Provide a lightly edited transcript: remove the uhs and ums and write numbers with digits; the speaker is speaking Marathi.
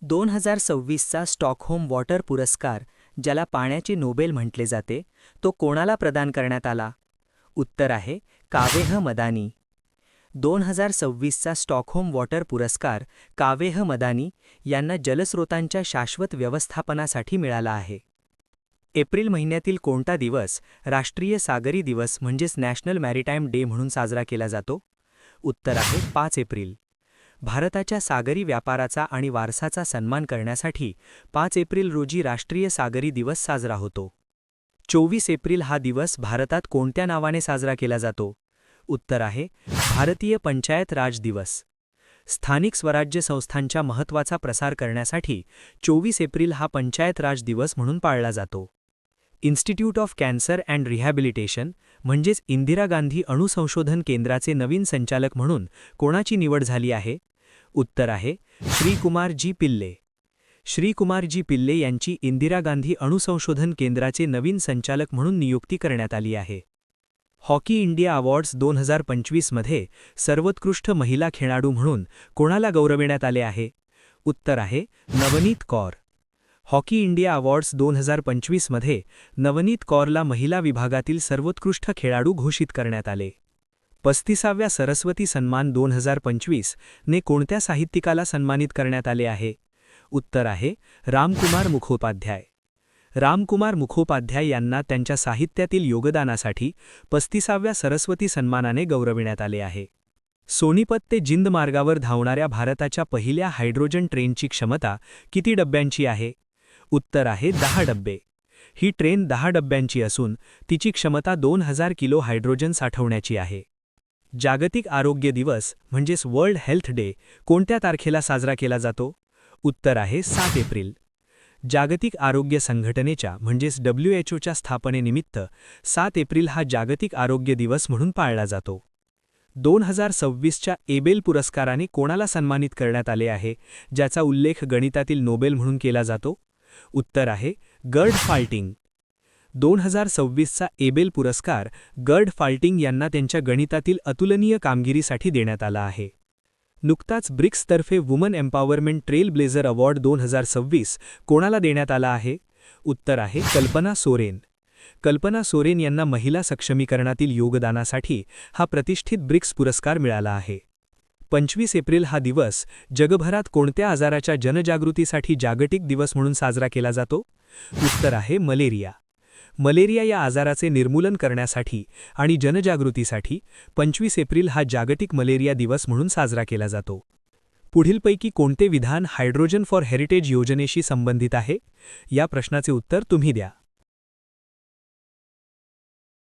2026चा स्टॉकहोम वॉटर पुरस्कार, ज्याला पाण्याचे नोबेल म्हटले जाते, तो कोणाला प्रदान करण्यात आला? उत्तर आहे कावेह मदानी. 2026चा स्टॉकहोम वॉटर पुरस्कार कावेह मदानी यांना जलस्रोतांच्या शाश्वत व्यवस्थापनासाठी मिळाला आहे. एप्रिल महिन्यातील कोणता दिवस राष्ट्रीय सागरी दिवस म्हणजेच नॅशनल मॅरिटाईम डे म्हणून साजरा केला जातो? उत्तर आहे 5 एप्रिल. भारताच्या सागरी व्यापाराचा आणि वारसाचा सन्मान करण्यासाठी 5 एप्रिल रोजी राष्ट्रीय सागरी दिवस साजरा होतो. 24 एप्रिल हा दिवस भारतात कोणत्या नावाने साजरा केला जातो? उत्तर आहे भारतीय पंचायत राज दिवस. स्थानिक स्वराज्य संस्थांच्या महत्त्वाचा प्रसार करण्यासाठी 24 एप्रिल हा पंचायत राज दिवस म्हणून पाळला जातो. Institute of cancer and rehabilitation म्हणजेच इंदिरा गांधी अणु संशोधन केंद्राचे नवीन संचालक म्हणून कोणाची निवड झाली आहे? उत्तर आहे श्रीकुमार जी पिल्ले. श्रीकुमार जी पिल्ले यांची इंदिरा गांधी अणु संशोधन केंद्राचे नवीन संचालक म्हणून नियुक्ती करण्यात आली आहे. हॉकी इंडिया अवॉर्ड्स 2025 मध्ये सर्वोत्कृष्ट महिला खेळाडू म्हणून कोणाला गौरविण्यात आले आहे? उत्तर आहे Navneet Kaur. Hockey India awards 2025 मध्ये नवनीत कौरला महिला विभागातील सर्वोत्कृष्ट खेळाडू घोषित करण्यात आले. 35व्या सरस्वती सन्मान 2025 ने कोणत्या साहित्यिकाला सन्मानित करण्यात आले आहे? उत्तर आहे रामकुमार मुखोपाध्याय. रामकुमार मुखोपाध्याय यांना त्यांच्या साहित्यातील योगदानासाठी 35व्या सरस्वती सन्मानाने गौरविण्यात आले आहे. सोनीपत ते जिंद मार्गावर धावणाऱ्या भारताच्या पहिल्या हायड्रोजन ट्रेनची क्षमता किती डब्यांची आहे? उत्तर आहे 10 डब्बे. ही ट्रेन 10 डब्यांची असून तिची क्षमता 2000 किलो हायड्रोजन साठवण्याची आहे. जागतिक आरोग्य दिवस म्हणजेच वर्ल्ड हेल्थ डे कोणत्या तारखेला साजरा केला जातो? उत्तर आहे 7 एप्रिल. जागतिक आरोग्य संघटनेच्या म्हणजेच WHOच्या स्थापनेनिमित्त 7 एप्रिल हा जागतिक आरोग्य दिवस म्हणून पाळला जातो. 2026च्या एबेल पुरस्काराने कोणाला सन्मानित करण्यात आले आहे, ज्याचा उल्लेख गणितातील नोबेल म्हणून केला जातो? उत्तर आहे गर्ड फाल्टिंग. 2026चा एबेल पुरस्कार गर्ड फाल्टिंग यांना त्यांच्या गणितातील अतुलनीय कामगिरीसाठी देण्यात आला आहे. नुकताच ब्रिक्सतर्फे woman empowerment trailblazer award 2026 कोणाला देण्यात आला आहे? उत्तर आहे कल्पना सोरेन. कल्पना सोरेन यांना महिला सक्षमीकरणातील योगदानासाठी हा प्रतिष्ठित ब्रिक्स पुरस्कार मिळाला आहे. 25 एप्रिल हा दिवस जगभरात कोणत्या आजाराच्या जनजागृतीसाठी जागतिक दिवस म्हणून साजरा केला जातो? उत्तर आहे मलेरिया. मलेरिया या आजाराचे निर्मूलन करण्यासाठी आणि जनजागृतीसाठी 25 एप्रिल हा जागतिक मलेरिया दिवस म्हणून साजरा केला जातो. पुढीलपैकी कोणते विधान हायड्रोजन फॉर हेरिटेज योजनेशी संबंधित आहे? या प्रश्नाचे उत्तर तुम्ही द्या.